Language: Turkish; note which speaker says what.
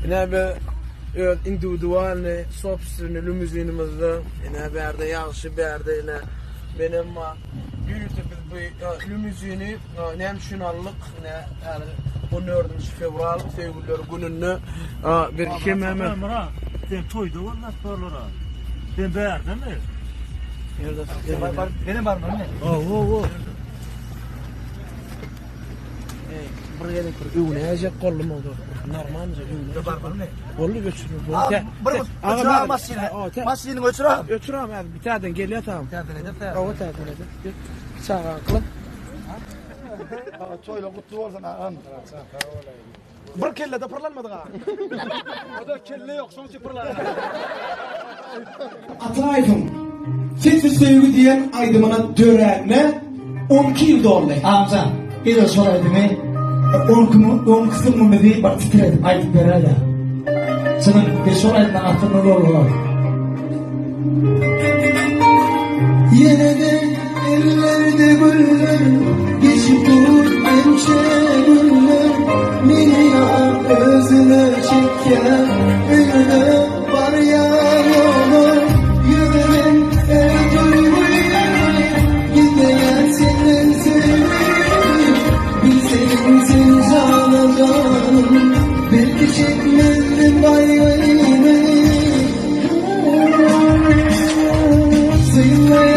Speaker 1: Yine bir individualni sobstvenni limuzinimizde yine bir yerde yaxşı bir yerde yine benim büyütü biz bu limuzini nem şunallık yine yani 14 fevral sevgililer gününü bir kememe
Speaker 2: sen toyda olmaz porlara. Ben beğendim mi?
Speaker 3: Benim var mı ne?
Speaker 2: Oo.
Speaker 1: Buraya da kur. Üneye yiyecek kollum oldu. Normalce üneye.
Speaker 3: Var mı ne?
Speaker 1: Kollu götürür.
Speaker 3: Masini götürüyorum.
Speaker 1: Götürüyorum yani bir tane geliyor tamam.
Speaker 3: Terdin edip
Speaker 1: Hava terdin edip. Çağaklı.
Speaker 3: Toyla kutlu olsun ağam. Bir kelle de pırlanmadı ha. O da kelle yok sonuçta pırlanmadı.
Speaker 4: Ataydım. Siz sevgi diyen aydımına dörenle 12 yıl doğru.
Speaker 3: Amca, bir de soraydı mı? 10 kısım mı dedi, bak titredim, aydık beraber. Senin bir soraydı da aklına ne olur?
Speaker 4: Yine de ellerde güller, geçip durur ençe güller. Beni ya özüne çeker, önüne var ya yolu. Yüreğim el duymuyor, gideyen senin sevgilim. Bilseydim seni canım, belki çekmezdim bayrağını. Sayınlar